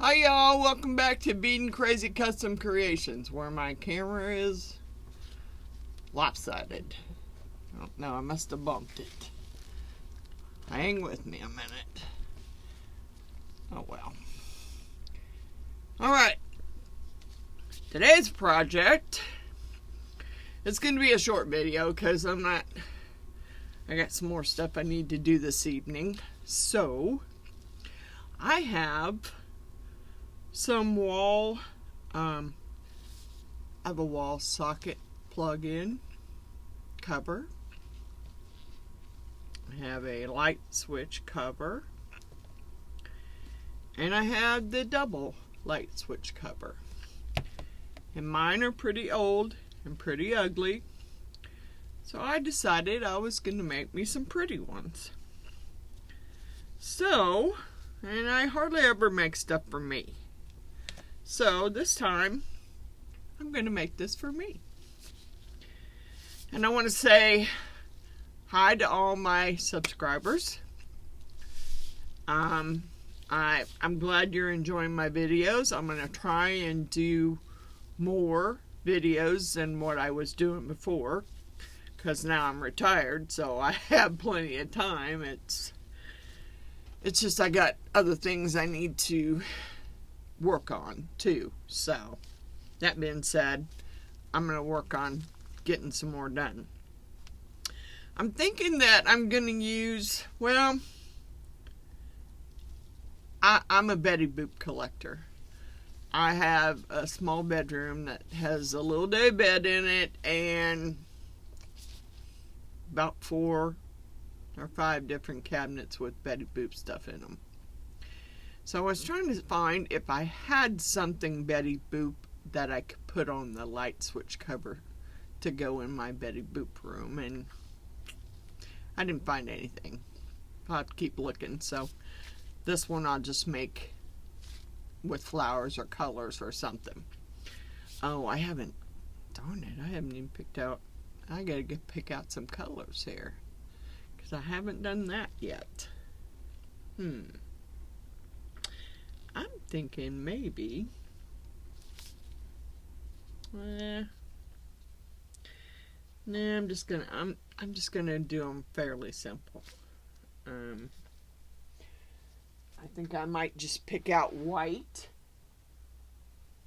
Hi y'all, welcome back to Being Crazy Custom Creations, where my camera is lopsided. Oh, no, I must have bumped it. Hang with me a minute. Oh well. Alright. Today's project, it's going to be a short video because I got some more stuff I need to do this evening. So, I have some wall, I have a wall socket plug-in cover. I have a light switch cover. And I have the double light switch cover. And mine are pretty old and pretty ugly. So I decided I was going to make me some pretty ones. So, and I hardly ever make stuff for me. So this time, I'm going to make this for me. And I want to say hi to all my subscribers. I'm glad you're enjoying my videos. I'm going to try and do more videos than what I was doing before. Because now I'm retired, so I have plenty of time. It's just I got other things I need to work on too. So that being said, I'm going to work on getting some more done. I'm thinking that I'm going to use, well, I'm a Betty Boop collector. I have a small bedroom that has a little day bed in it and about 4 or 5 different cabinets with Betty Boop stuff in them. So I was trying to find if I had something Betty Boop that I could put on the light switch cover to go in my Betty Boop room, and I didn't find anything. I'll have to keep looking. So this one I'll just make with flowers or colors or something. Oh, I haven't, darn it, I haven't even picked out, I gotta pick out some colors here, because I haven't done that yet. I'm thinking maybe, nah, I'm just gonna do them fairly simple. I think I might just pick out white,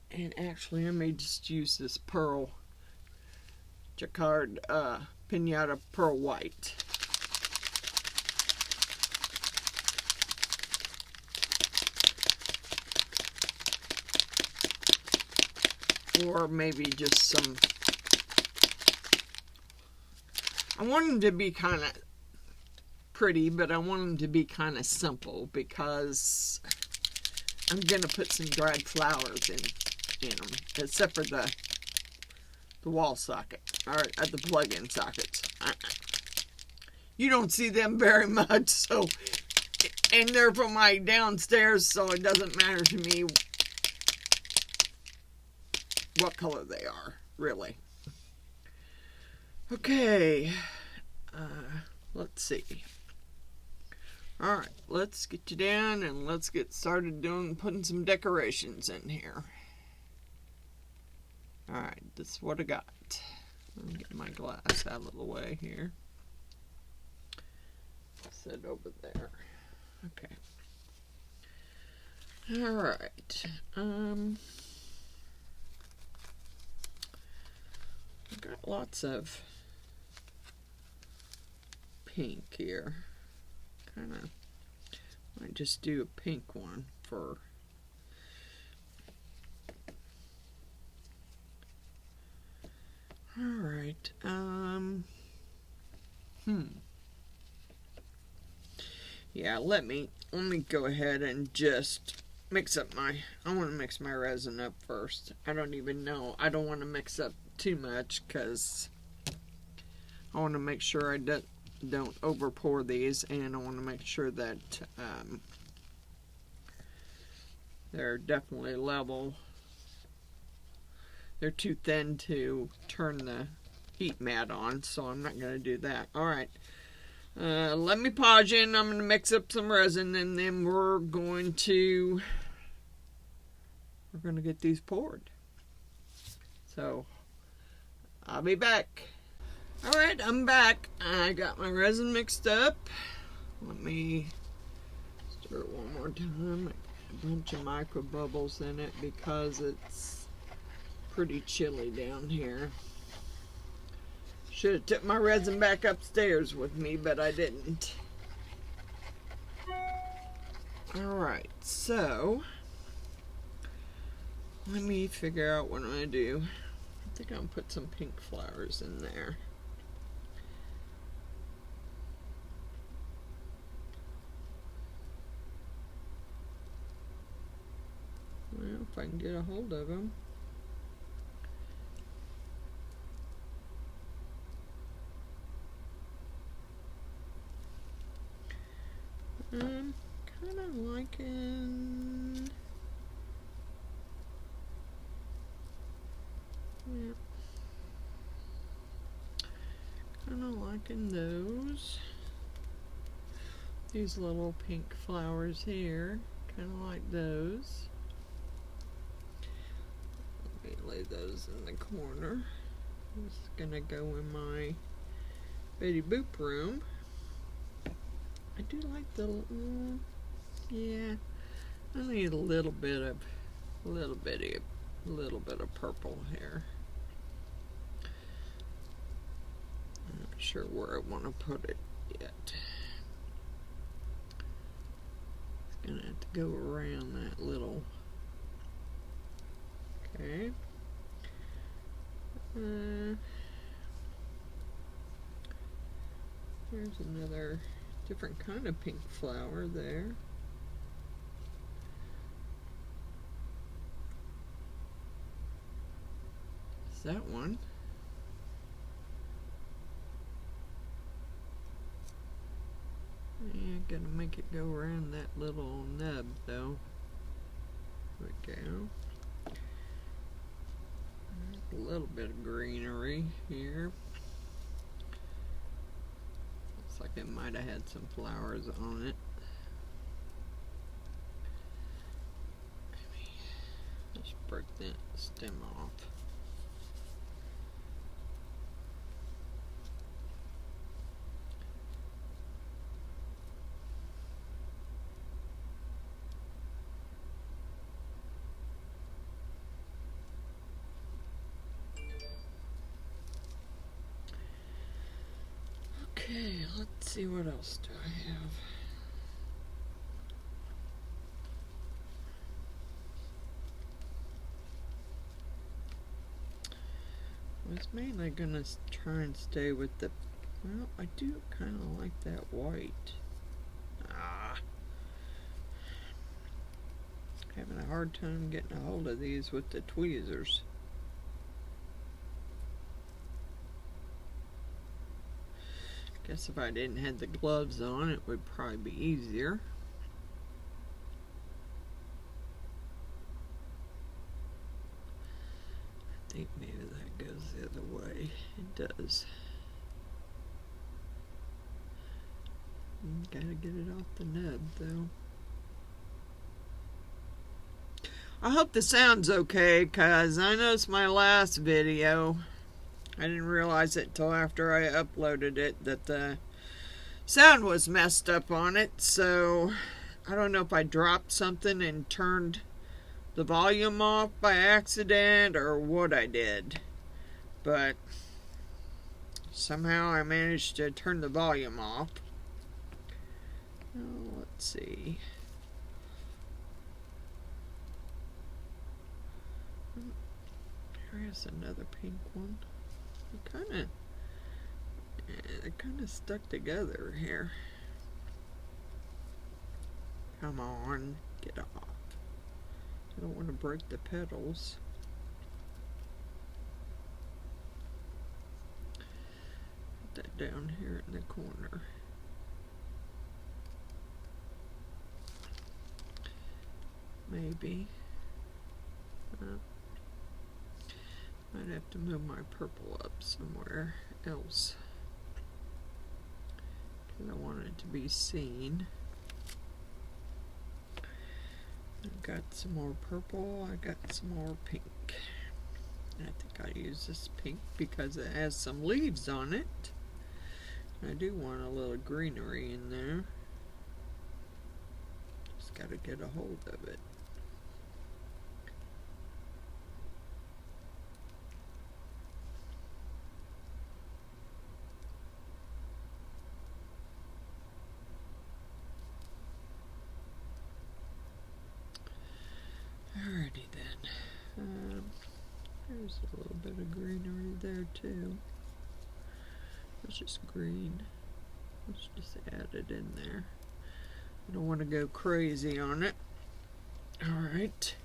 and actually I may just use this pearl jacquard pinata pearl white. Or maybe just some, I want them to be kind of pretty, but I want them to be kind of simple because I'm going to put some dried flowers in them, except for the wall socket, or the plug-in sockets. You don't see them very much, so, and they're from my downstairs, so it doesn't matter to me what color they are, really. Okay, let's see. Alright, let's get you down and let's get started putting some decorations in here. Alright, this is what I got. Let me get my glass out of the way here. Set it over there. Okay. Alright, I've got lots of pink here. Kind of might just do a pink one for alright. Yeah, let me go ahead and just mix up I want to mix my resin up first. I don't even know. I don't want to mix up too much because I want to make sure I don't over pour these, and I want to make sure that they're definitely level. They're too thin to turn the heat mat on, so I'm not going to do that. Alright, let me pause you, and I'm going to mix up some resin, and then we're going to going to get these poured. So, I'll be back. Alright, I'm back. I got my resin mixed up. Let me stir it one more time. A bunch of micro bubbles in it because it's pretty chilly down here. Should have took my resin back upstairs with me, but I didn't. Alright, so let me figure out what I'm going to do. I think I'm going to put some pink flowers in there. Well, if I can get a hold of them. I'm kind of liking... Yeah. Kind of liking those. These little pink flowers here. Kind of like those. Let me lay those in the corner. This is gonna go in my Betty Boop room. I do like the, yeah, I need a little bit of purple here. I'm not sure where I want to put it yet. It's gonna have to go around that little. Okay. Here's another different kind of pink flower there. Is that one? Yeah, gotta make it go around that little nub though. There we go. A little bit of greenery here. Looks like it might have had some flowers on it. Maybe just break that stem off. Okay, let's see what else do I have. I was mainly gonna try and stay with the, well, I do kind of like that white. Having a hard time getting a hold of these with the tweezers. Guess if I didn't have the gloves on, it would probably be easier. I think maybe that goes the other way. It does. Gotta get it off the nub though. I hope the sound's okay, cause I noticed my last video, I didn't realize it till after I uploaded it that the sound was messed up on it, so I don't know if I dropped something and turned the volume off by accident or what I did, but somehow I managed to turn the volume off. Oh, let's see. Here's another pink one. They're kind of stuck together here. Come on, get off. I don't want to break the petals. Put that down here in the corner. Maybe. Might have to move my purple up somewhere else, because I want it to be seen. I've got some more purple, I got some more pink. I think I'll use this pink because it has some leaves on it. I do want a little greenery in there. Just got to get a hold of it. Alrighty then. There's a little bit of greenery there too. It's just green. Let's just add it in there. I don't want to go crazy on it. Alright.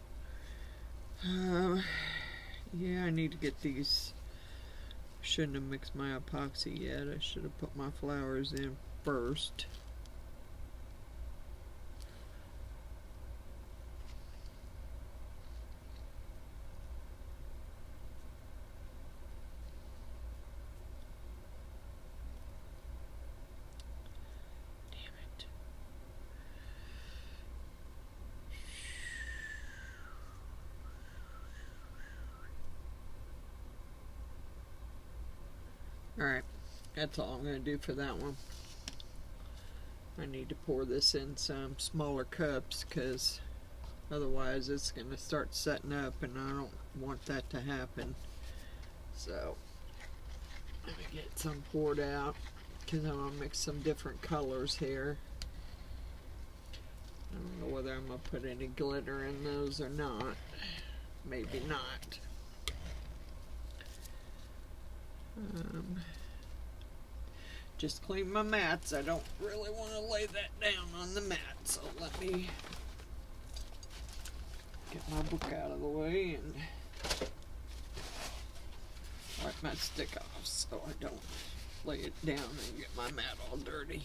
Yeah, I need to get these. Shouldn't have mixed my epoxy yet. I should have put my flowers in first. Alright, that's all I'm going to do for that one. I need to pour this in some smaller cups because otherwise it's going to start setting up and I don't want that to happen. So, let me get some poured out because I'm going to mix some different colors here. I don't know whether I'm going to put any glitter in those or not. Maybe not. Just clean my mats. I don't really want to lay that down on the mat, so let me get my book out of the way and wipe my stick off so I don't lay it down and get my mat all dirty.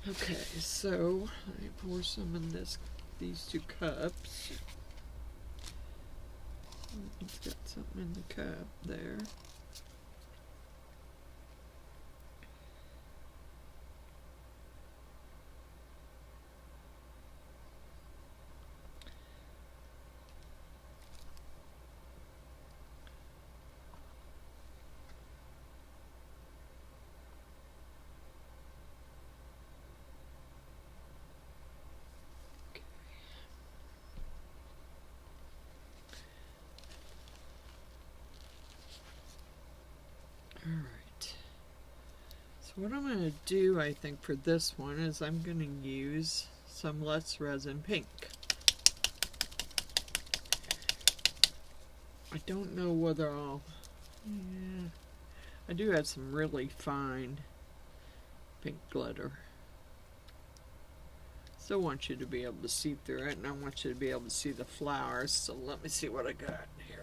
Okay, so let me pour some in these two cups. It's got something in the cup there. Alright, so what I'm going to do, I think, for this one is I'm going to use some Let's Resin Pink. I don't know whether I'll... Yeah, I do have some really fine pink glitter. Still want you to be able to see through it, and I want you to be able to see the flowers, so let me see what I got here.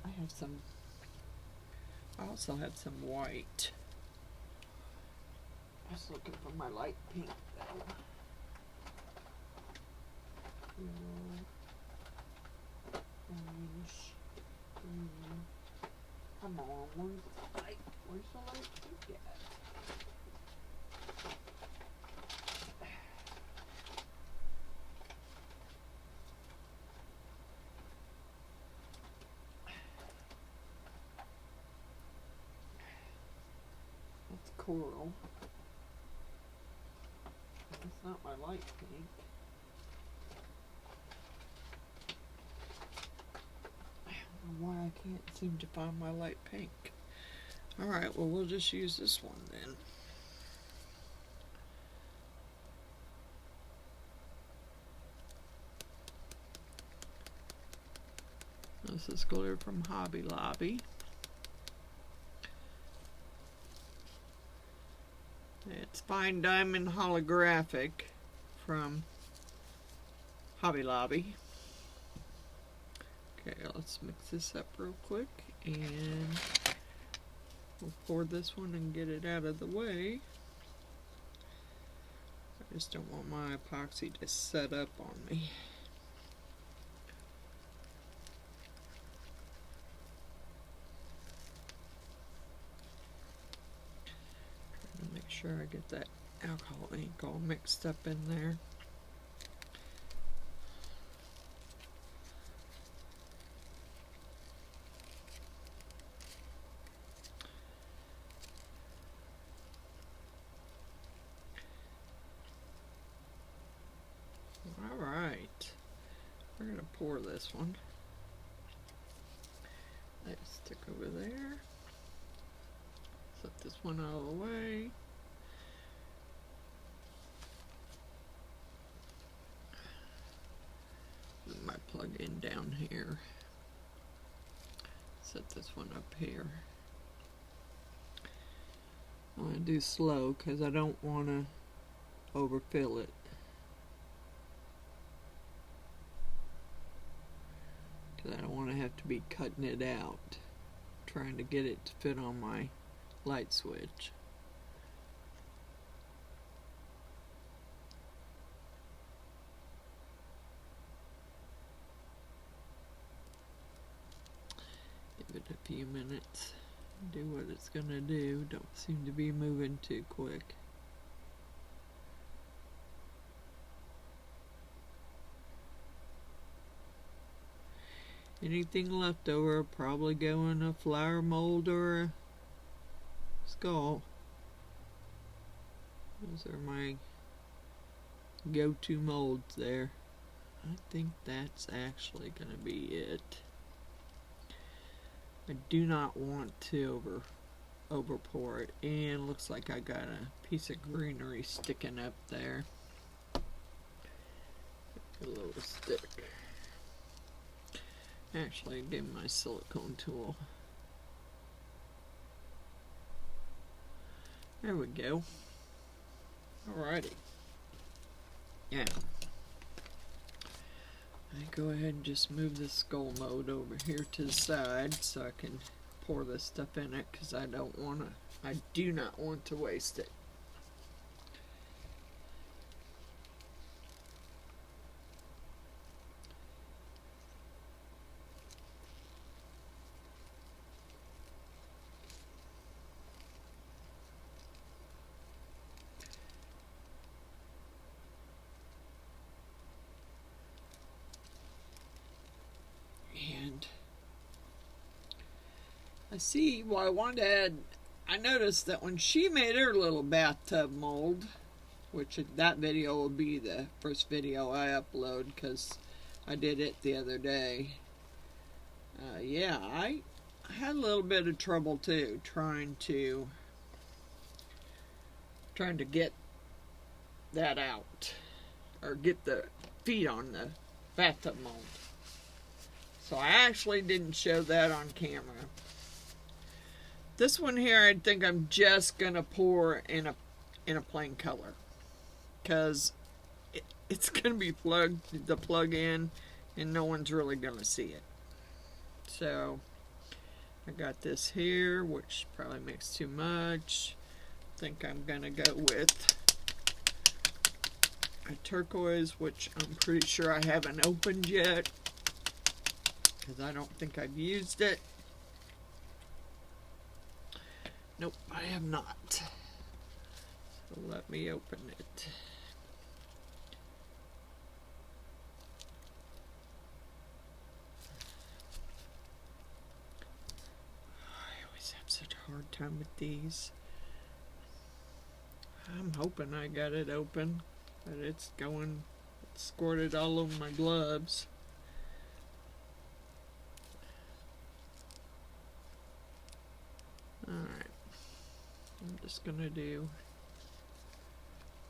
I have some, I also had some white. I was looking for my light pink though. Orange, green. Come on, where's the light? Where's the light pink at? Coral. It's not my light pink. I don't know why I can't seem to find my light pink. Alright, well we'll just use this one then. This is glitter from Hobby Lobby. It's Fine Diamond Holographic from Hobby Lobby. Okay, let's mix this up real quick and we'll pour this one and get it out of the way. Just don't want my epoxy to set up on me. Trying to make sure I get that alcohol ink all mixed up in there. Alright, we're going to pour this one. Let's stick over there. Set this one out of the way. Put my plug-in down here. Set this one up here. I'm going to do slow because I don't want to overfill it. Because I don't want to have to be cutting it out, trying to get it to fit on my light switch. Give it a few minutes, do what it's gonna do. Don't seem to be moving too quick. Anything left over will probably go in a flower mold or a skull. Those are my go-to molds there. I think that's actually going to be it. I do not want to over pour it, and looks like I got a piece of greenery sticking up there. A little stick. Actually, give my silicone tool. There we go. Alrighty. Yeah. I go ahead and just move the skull mold over here to the side so I can pour this stuff in it, because I do not want to waste it. I see, well, I wanted to add, I noticed that when she made her little bathtub mold, which that video will be the first video I upload because I did it the other day. Yeah, I had a little bit of trouble too trying to get that out, or get the feet on the bathtub mold. So I actually didn't show that on camera. This one here, I think I'm just gonna pour in a plain color, because it's gonna be the plug in, and no one's really gonna see it. So I got this here, which probably makes too much. I think I'm gonna go with a turquoise, which I'm pretty sure I haven't opened yet, because I don't think I've used it. Nope, I have not. So let me open it. I always have such a hard time with these. I'm hoping I got it open, but it's squirted all over my gloves. Alright. I'm just gonna do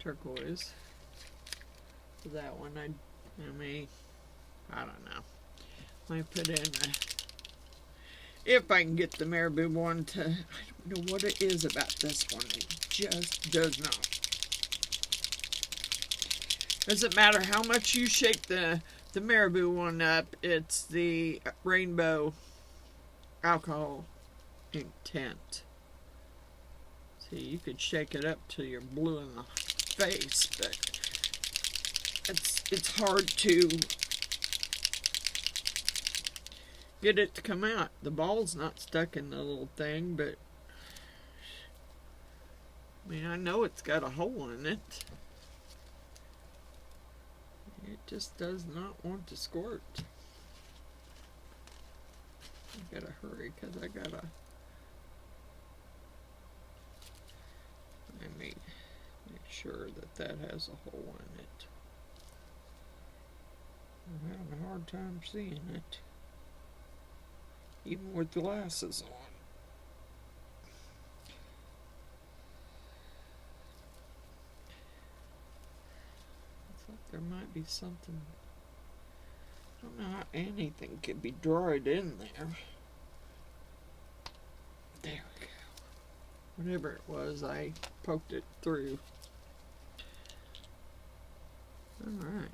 turquoise for that one. I don't know. Let me put in if I can get the Marabou one to, I don't know what it is about this one. It just does not. Doesn't matter how much you shake the Marabou one up, it's the rainbow alcohol ink tint. See, you could shake it up till you're blue in the face, but it's hard to get it to come out. The ball's not stuck in the little thing, but I mean, I know it's got a hole in it. It just does not want to squirt. I gotta hurry because I gotta make sure that that has a hole in it. I'm having a hard time seeing it, even with glasses on. It's like there might be something. I don't know how anything could be dried in there. There we go. Whatever it was, I poked it through. Alright.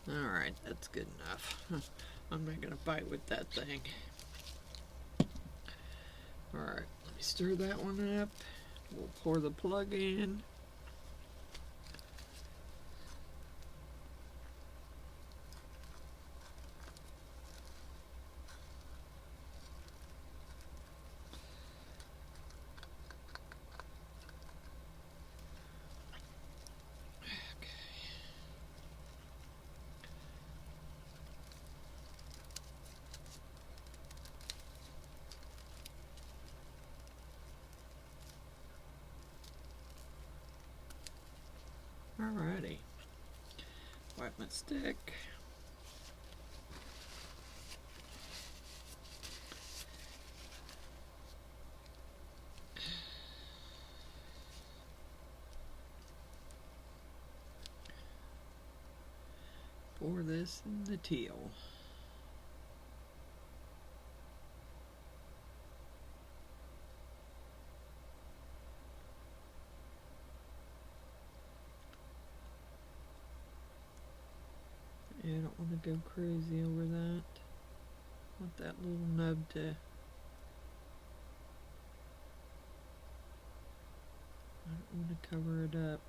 Alright, that's good enough. I'm not going to fight with that thing. Alright, let me stir that one up. We'll pour the plug in. Alrighty. Wipe my stick. Pour this in the teal. Yeah, I don't want to go crazy over that. I want that little nub to... I don't want to cover it up.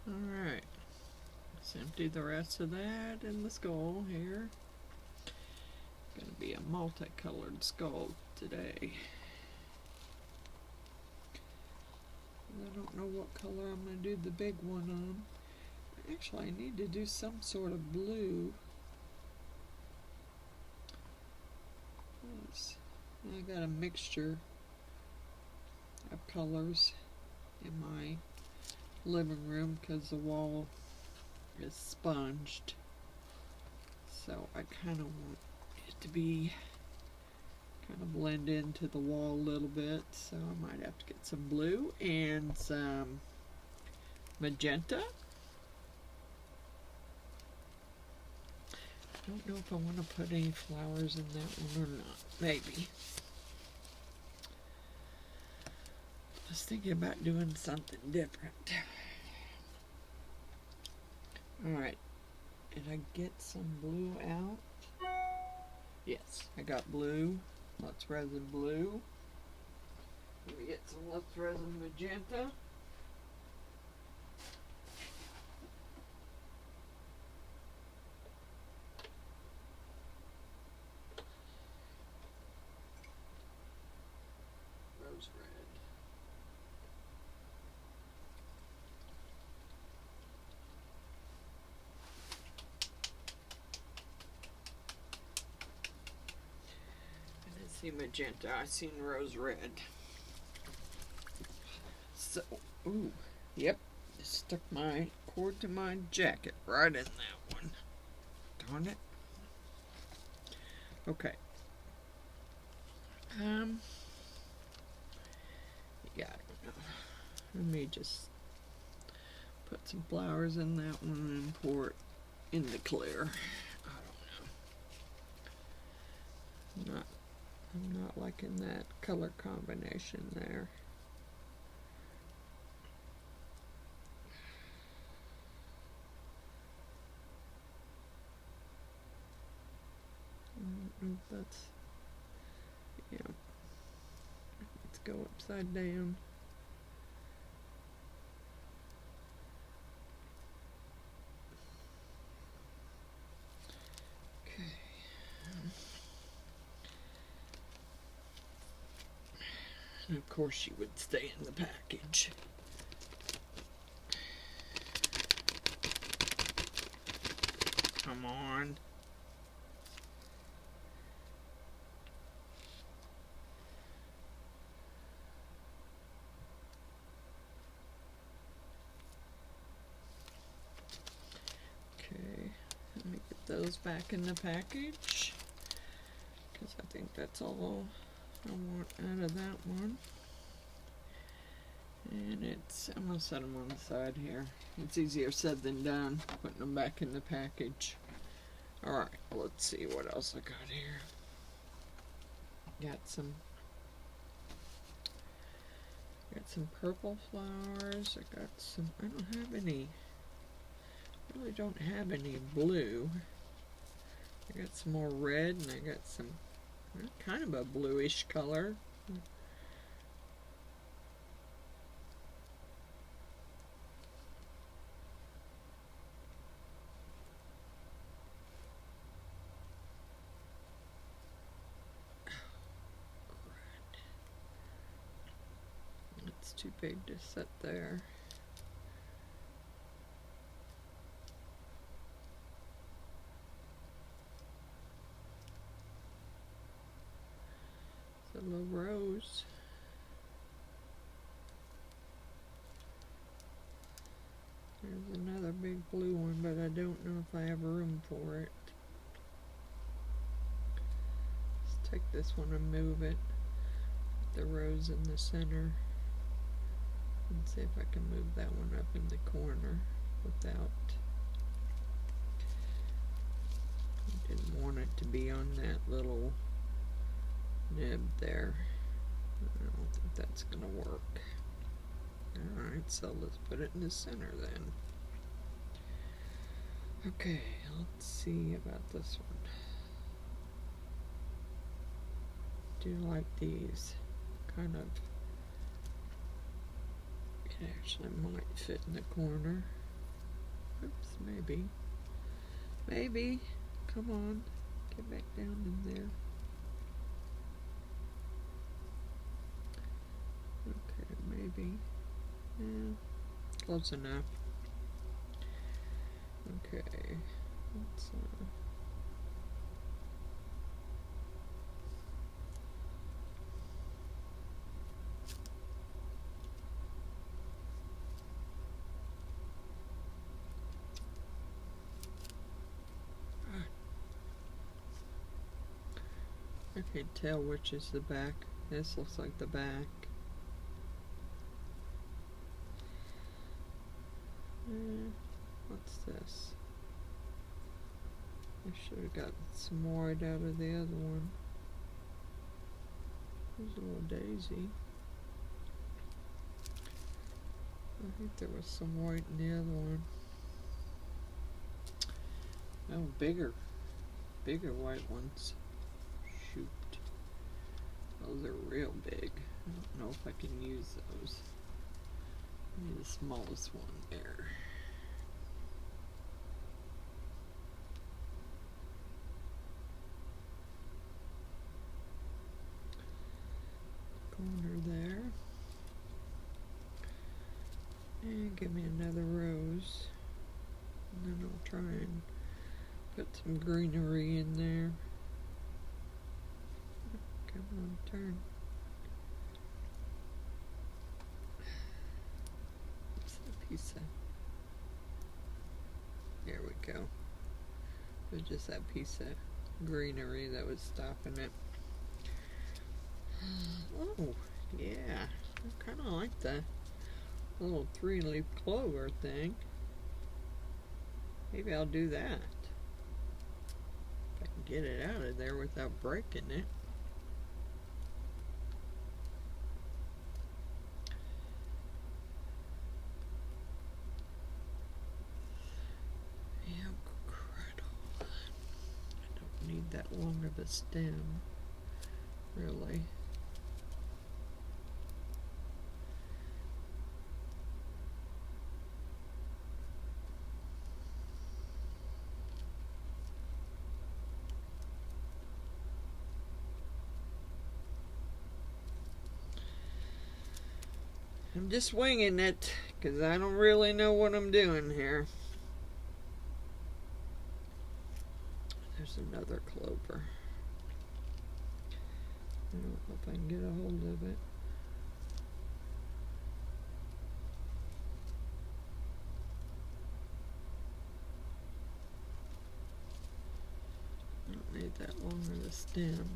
Alright, let's empty the rest of that in the skull here. Gonna be a multicolored skull today. I don't know what color I'm gonna do the big one on. Actually, I need to do some sort of blue. Yes. I got a mixture of colors in my living room because the wall is sponged, so I kind of want it to be kind of blend into the wall a little bit, so I might have to get some blue and some magenta. I don't know if I want to put any flowers in that one or not. Maybe. I was thinking about doing something different. Alright, did I get some blue out? Yes, I got blue. Let's Resin blue. Let me get some Let's Resin magenta. Rose red. See magenta, I seen rose red. So, ooh, yep, stuck my cord to my jacket right in that one. Darn it. Okay. Yeah, I don't know. Let me just Put some flowers in that one and pour it in the clear. I don't know. I'm not liking that color combination there. I don't know if that's, yeah. Let's go upside down. And of course she would stay in the package. Come on. Okay, let me get those back in the package, because I think that's all I want out of that one. And I'm gonna set them on the side here. It's easier said than done, putting them back in the package. Alright, let's see what else I got here. Got some purple flowers. I don't have any, really don't have any blue. I got some more red, and I got some kind of a bluish color. It's too big to set there. It's a little rose. There's another big blue one, but I don't know if I have room for it. Let's take this one and move it. Put the rose in the center. And see if I can move that one up in the corner without. I didn't want it to be on that little nib there. I don't think that's gonna work. Alright, so let's put it in the center then. Okay, let's see about this one. Do you like these? Kind of. It actually might fit in the corner. Oops, maybe. Maybe. Come on. Get back down in there. Okay, maybe. Yeah, close enough. Okay, let's I can't tell which is the back. This looks like the back. What's this? I should have gotten some white out of the other one. There's a little daisy. I think there was some white in the other one. Oh, bigger white ones. Shoot. Those are real big. I don't know if I can use those. Maybe the smallest one there. Corner there. And give me another rose. And then I'll try and put some greenery in there. Come on, turn. What's that piece of? There we go. It was just that piece of greenery that was stopping it. Oh, yeah. I kind of like the A little 3-leaf clover thing. Maybe I'll do that. If I can get it out of there without breaking it. Need that long of a stem, really. I'm just winging it because I don't really know what I'm doing here. There's another clover. I don't know if I can get a hold of it. I don't need that long of a stem.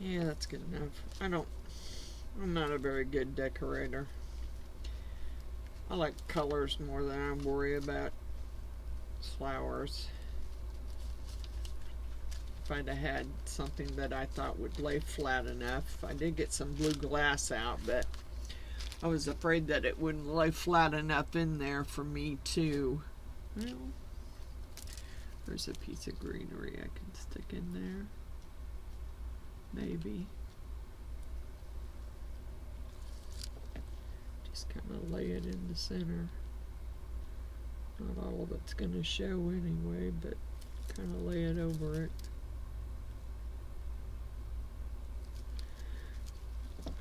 Yeah, that's good enough. I'm not a very good decorator. I like colors more than I worry about flowers. If I'd have had something that I thought would lay flat enough. I did get some blue glass out, but I was afraid that it wouldn't lay flat enough in there for me to, well, there's a piece of greenery I can stick in there. Maybe. Just kind of lay it in the center. Not all of it's going to show anyway, but kind of lay it over it.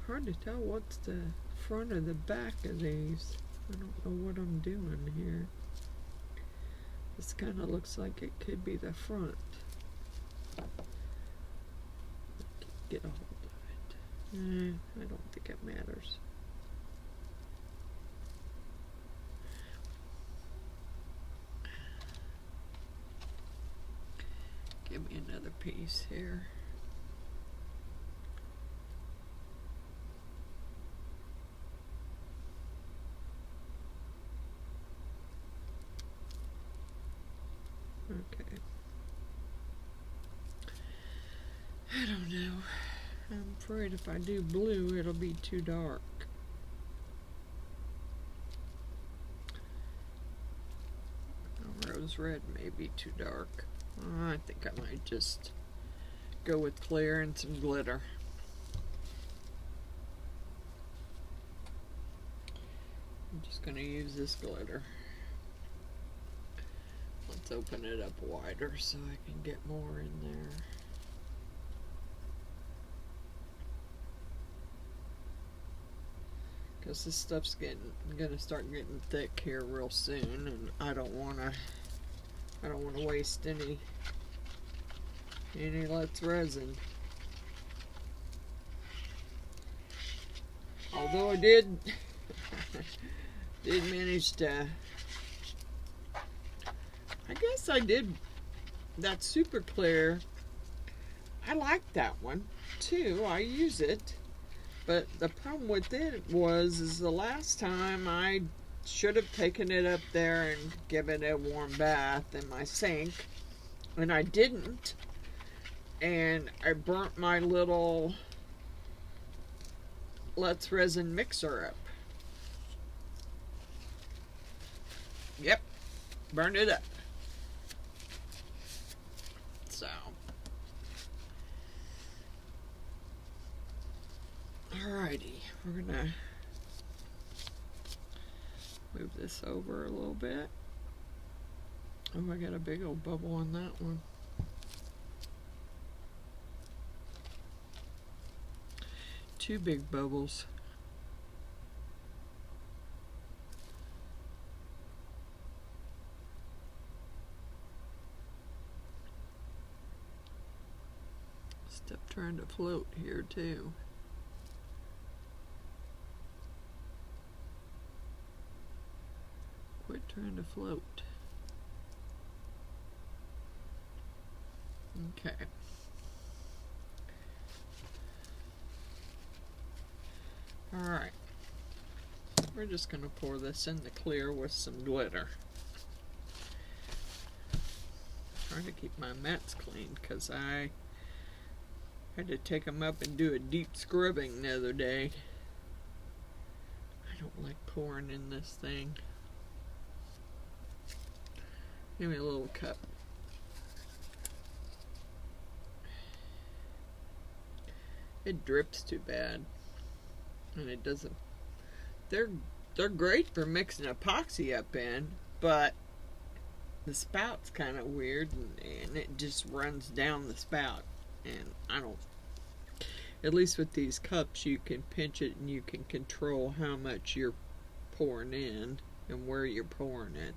Hard to tell what's the front or the back of these. I don't know what I'm doing here. This kind of looks like it could be the front. Get a hold of it. I don't think it matters. Give me another piece here. Okay. I don't know. I'm afraid if I do blue, it'll be too dark. Rose red may be too dark. I think I might just go with clear and some glitter. I'm just going to use this glitter. Let's open it up wider so I can get more in there. Because this stuff's gonna start getting thick here real soon, and I don't wanna waste any Let's Resin. Although I did manage to, I guess I did that super clear. I like that one too. I use it. But the problem with it is the last time I should have taken it up there and given it a warm bath in my sink, and I didn't, and I burnt my little Let's Resin mixer up. Yep, burned it up. So, alrighty, we're gonna move this over a little bit. Oh, I got a big old bubble on that one. Two big bubbles. trying to float here too. Quit trying to float. Okay. Alright. We're just going to pour this in the clear with some glitter. Trying to keep my mats clean because I had to take them up and do a deep scrubbing the other day. I don't like pouring in this thing. Give me a little cup. It drips too bad. And it doesn't. They're great for mixing epoxy up in, but the spout's kind of weird and it just runs down the spout. And I don't. At least with these cups, you can pinch it and you can control how much you're pouring in and where you're pouring it.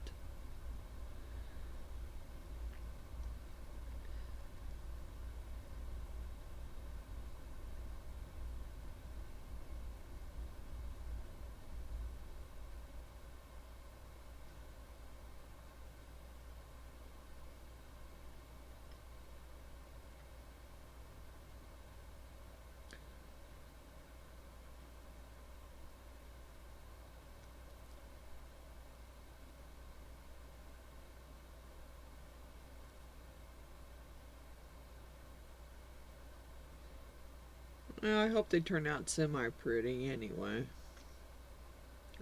Well, I hope they turn out semi-pretty anyway.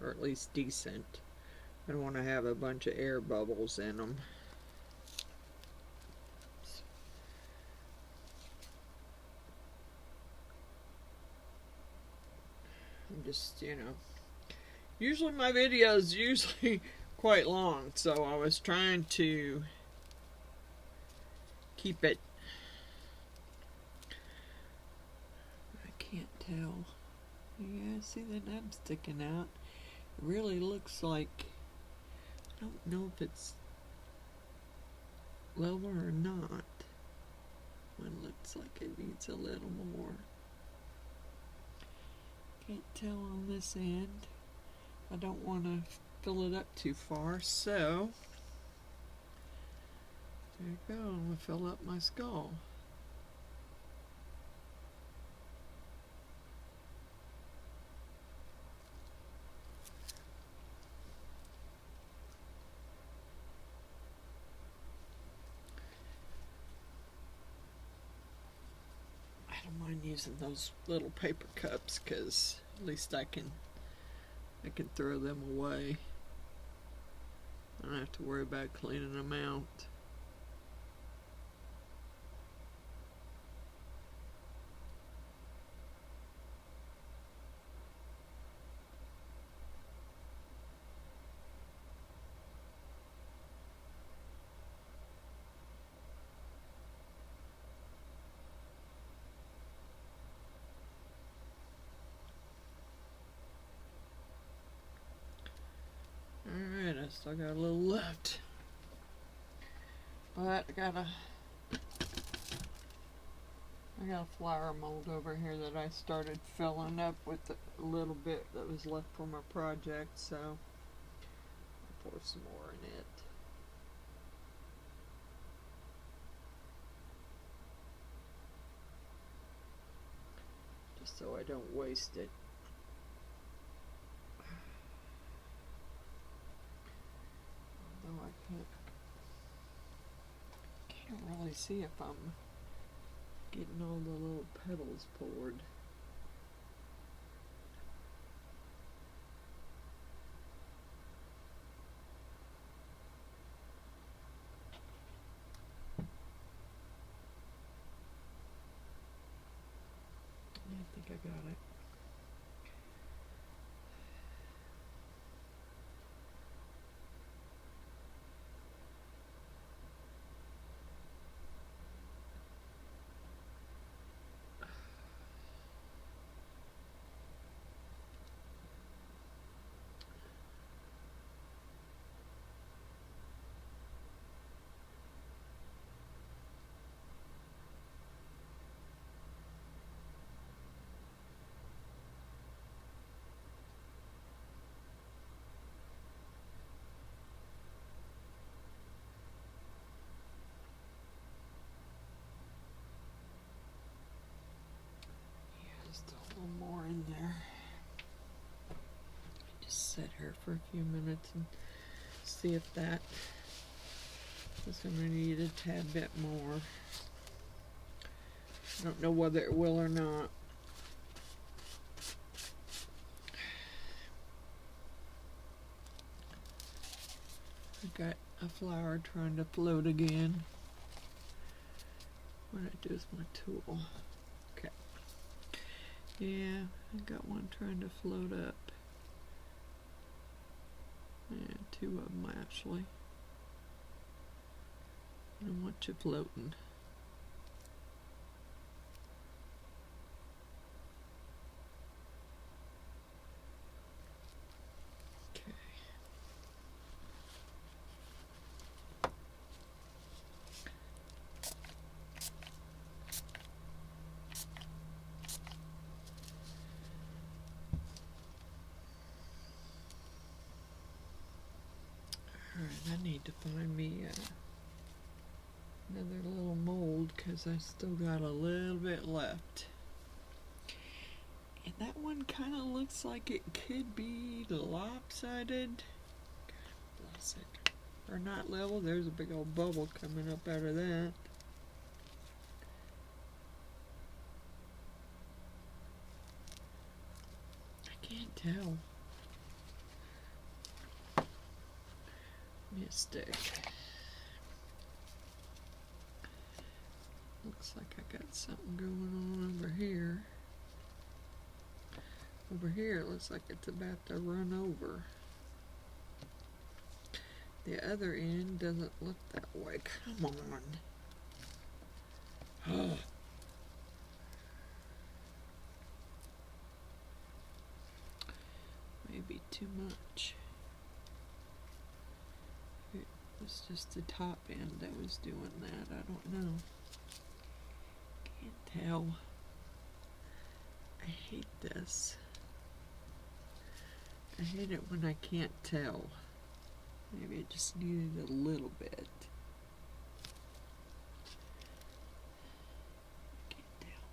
Or at least decent. I don't want to have a bunch of air bubbles in them. I'm just, usually my videos usually quite long, so I was trying to keep it. I can't tell. Yeah, see the nub sticking out. It really looks like, I don't know if it's level or not. One looks like it needs a little more. Can't tell on this end. I don't want to fill it up too far, so there you go. I'm going to fill up my skull. I don't mind using those little paper cups because at least I can throw them away. I don't have to worry about cleaning them out. Alright, I still got a little left. But I got a flower mold over here that I started filling up with a little bit that was left from our project, so I'll pour some more in it. Just so I don't waste it. Although I can't really see if I'm getting all the little petals poured. Yeah, I think I got it. little more in there. Just sit here for a few minutes and see if that is going to need a tad bit more. I don't know whether it will or not. I got a flower trying to float again. What did I do with my tool? Okay. Yeah, I got one trying to float up. Yeah, two of them actually. I don't want you floating. Alright, I need to find me another little mold because I still got a little bit left. And that one kind of looks like it could be lopsided. God bless it. Or not level. There's a big old bubble coming up out of that. I can't tell. Give me a stick. Looks like I got something going on over here. Over here it looks like it's about to run over. The other end doesn't look that way. Come on. Maybe too much. It was just the top end that was doing that. I don't know. Can't tell. I hate this. I hate it when I can't tell. Maybe it just needed a little bit. Can't tell.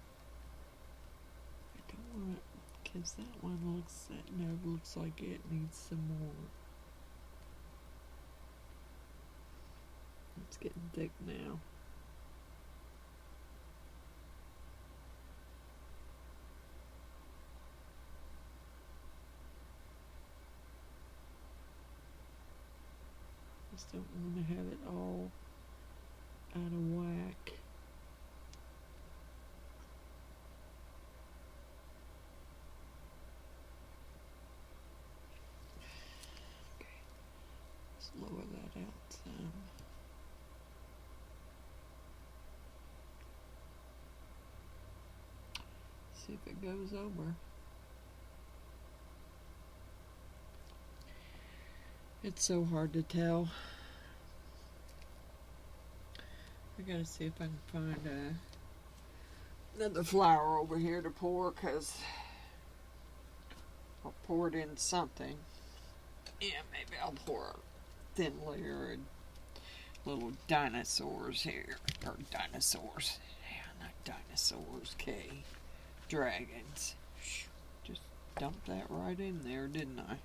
I don't want it because that one looks like it needs some more. It's getting thick now. Just don't want to have it all out of whack. Okay, let's lower that out some. See if it goes over. It's so hard to tell. I gotta see if I can find another flower over here to pour, because I'll pour it in something. Yeah, maybe I'll pour a thin layer of little dinosaurs here. Or dinosaurs. Yeah, not dinosaurs, K. Dragons. Just dumped that right in there, didn't I?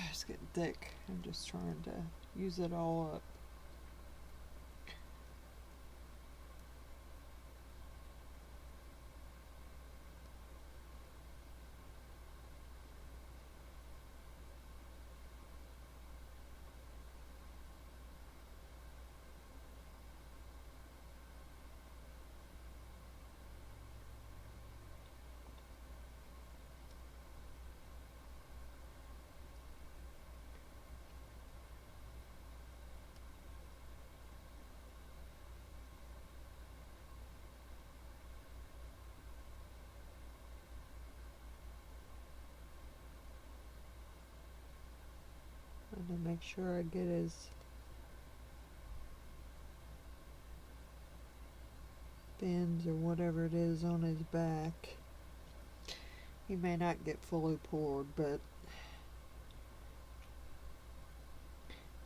It's getting thick. I'm just trying to use it all up. And to make sure I get his fins or whatever it is on his back. He may not get fully poured, but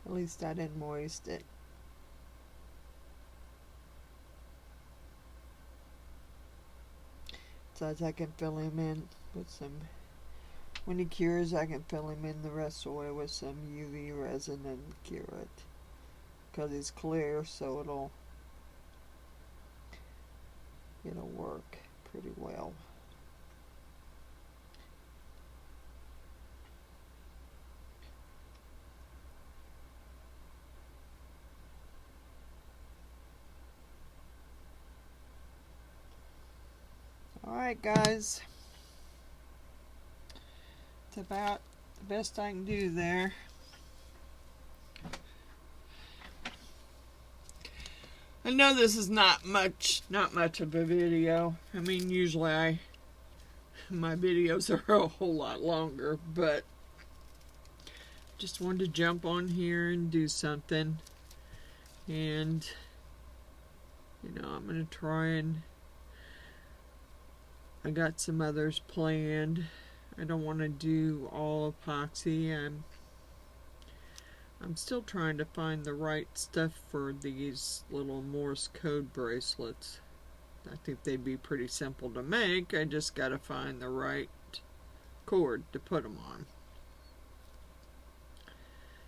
at least I didn't moist it. sides, I can fill him in with some, when he cures, I can fill him in the rest of the way with some UV resin and cure it. Because he's clear, so it'll work pretty well. Alright guys, it's about the best I can do there. I know this is not much of a video. I mean, usually my videos are a whole lot longer, but just wanted to jump on here and do something. And I'm gonna try and I got some others planned. I don't want to do all epoxy. I'm still trying to find the right stuff for these little Morse code bracelets. I think they'd be pretty simple to make. I just got to find the right cord to put them on.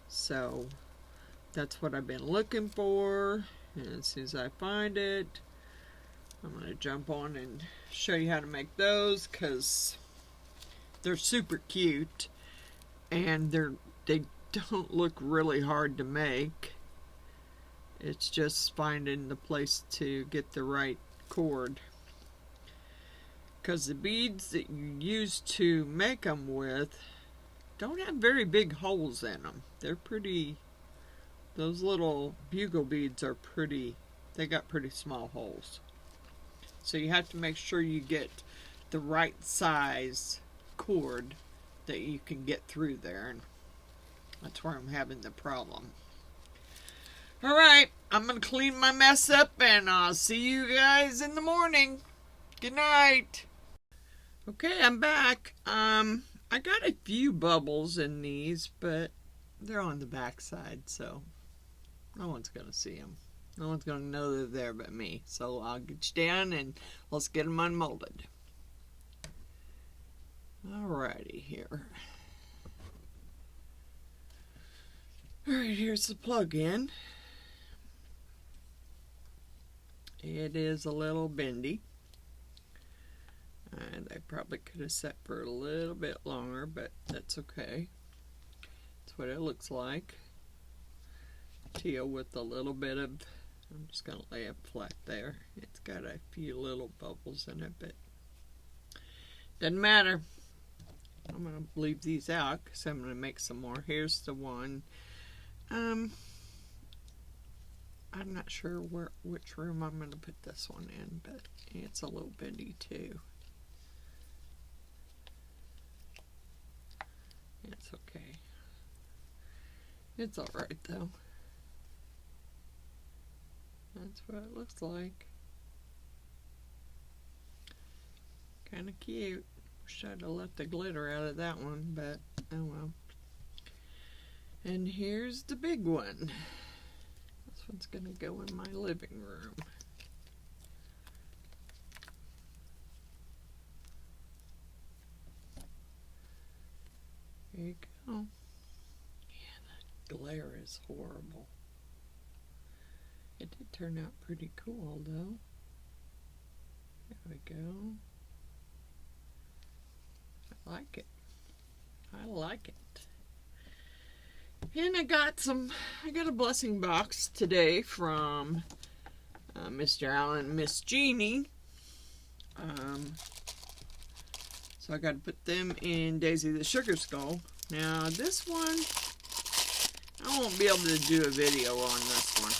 So that's what I've been looking for. And as soon as I find it, I'm going to jump on and show you how to make those, because they're super cute and they don't look really hard to make. It's just finding the place to get the right cord, because the beads that you use to make them with don't have very big holes in them. They're pretty, those little bugle beads are pretty, they got pretty small holes. So you have to make sure you get the right size cord that you can get through there, and that's where I'm having the problem. Alright, I'm going to clean my mess up, and I'll see you guys in the morning. Good night. Okay, I'm back. I got a few bubbles in these, but they're on the back side, so no one's going to see them. No one's going to know they're there but me. So I'll get you down and let's get them unmolded. Alrighty here. Alright, here's the plug-in. It is a little bendy. And I probably could have set for a little bit longer, but that's okay. That's what it looks like. Teal with a little bit of, I'm just going to lay it flat there. It's got a few little bubbles in it, but doesn't matter. I'm going to leave these out because I'm going to make some more. Here's the one. I'm not sure which room I'm going to put this one in, but it's a little bendy too. It's okay. It's alright though. That's what it looks like. Kind of cute. Wish I'd have left the glitter out of that one, but oh well. And here's the big one. This one's going to go in my living room. There you go. Yeah, that glare is horrible. It did turn out pretty cool, though. There we go. I like it. I like it. And I got a blessing box today from Mr. Allen and Miss Jeannie. So I got to put them in Daisy the Sugar Skull. Now this one, I won't be able to do a video on this one.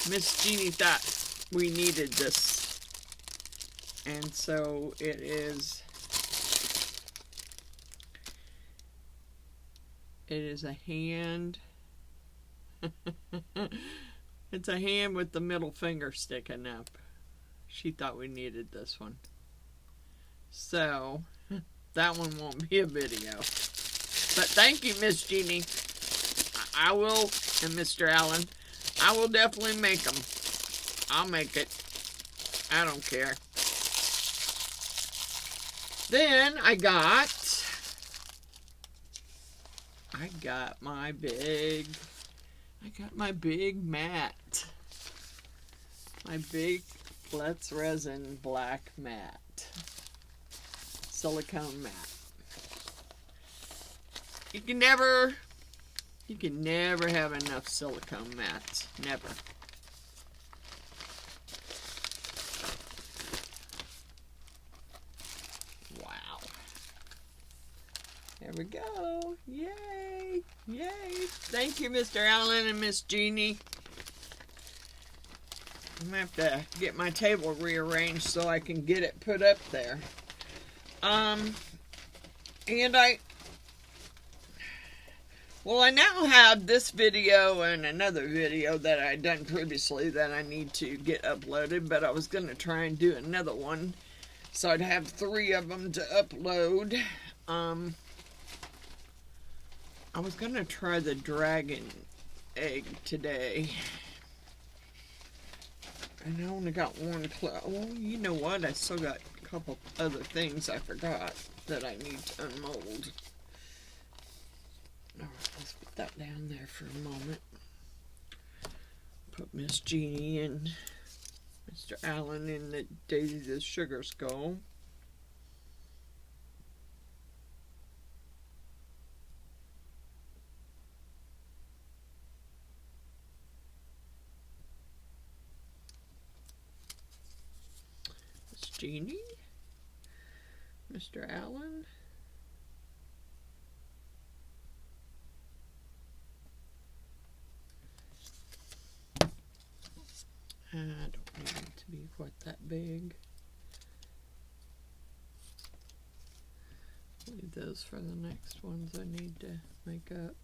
Miss Jeannie thought we needed this, and so it is a hand. It's a hand with the middle finger sticking up. She thought we needed this one, so that one won't be a video. But thank you, Miss Jeannie. I will, and Mr. Allen, I will definitely make them. I'll make it. I don't care. Then I got my big mat. My big Let's Resin black mat. Silicone mat. You can never have enough silicone mats. Never. Wow. There we go. Yay. Yay. Thank you, Mr. Allen and Miss Jeannie. I'm going to have to get my table rearranged so I can get it put up there. And I now have this video and another video that I done previously that I need to get uploaded, but I was going to try and do another one, so I'd have 3 of them to upload. I was going to try the dragon egg today, and I only got 1 clue. Well, you know what? I still got a couple other things I forgot that I need to unmold. Alright, let's put that down there for a moment. Put Miss Jeannie and Mr. Allen in the Daisy the Sugar Skull. Miss Jeannie, Mr. Allen. I don't need it to be quite that big. Leave those for the next ones I need to make up.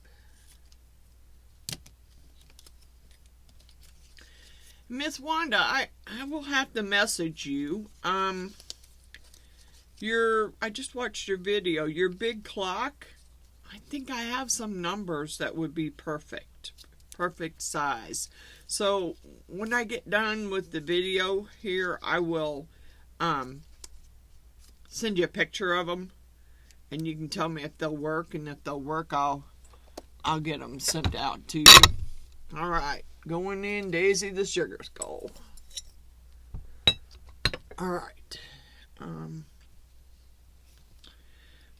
Miss Wanda, I will have to message you. I just watched your video. Your big clock, I think I have some numbers that would be perfect size. So when I get done with the video here, I will send you a picture of them, and you can tell me if they'll work, and if they'll work, I'll get them sent out to you. All right, going in Daisy the Sugar Skull. All right, let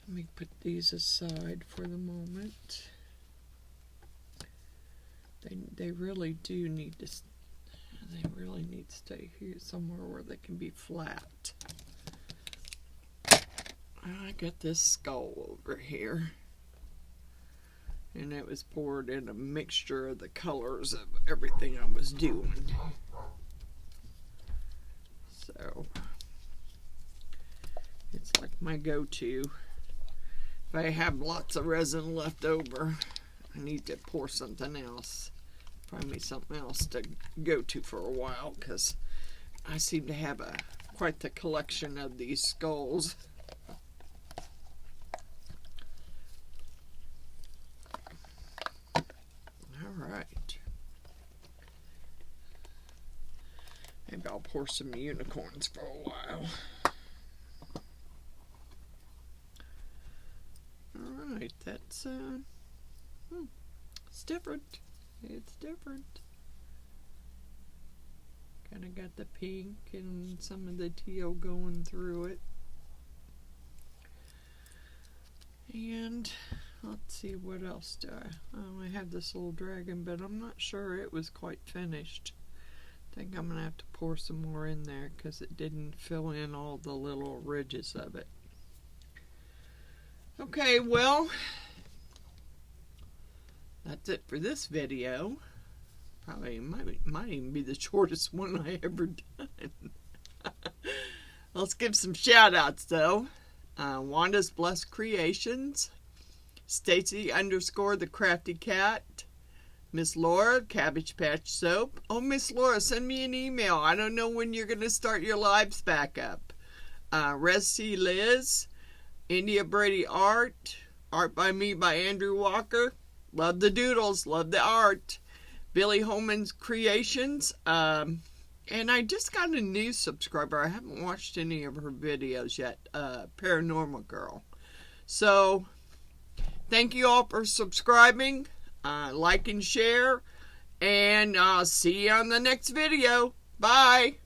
me put these aside for the moment. They really do need to. They really need to stay here somewhere where they can be flat. I got this skull over here, and it was poured in a mixture of the colors of everything I was doing. So it's like my go-to. If I have lots of resin left over, I need to pour something else. Find me something else to go to for a while, because I seem to have quite the collection of these skulls. Alright. Maybe I'll pour some unicorns for a while. Alright, that's it's different. It's different. Kind of got the pink and some of the teal going through it. And let's see, what else do I have this little dragon, but I'm not sure it was quite finished. I think I'm going to have to pour some more in there because it didn't fill in all the little ridges of it. Okay, well, that's it for this video. Probably might even be the shortest one I ever done. Let's give some shout outs though. Wanda's Blessed Creations, Stacy _ the Crafty Cat, Miss Laura, Cabbage Patch Soap. Oh, Miss Laura, send me an email. I don't know when you're going to start your lives back up. Resi Liz, India Brady Art by me by Andrew Walker. Love the doodles, love the art. Billy Holman's Creations, And I just got a new subscriber. I haven't watched any of her videos yet. Paranormal Girl. So, thank you all for subscribing. Like and share. And I'll see you on the next video. Bye.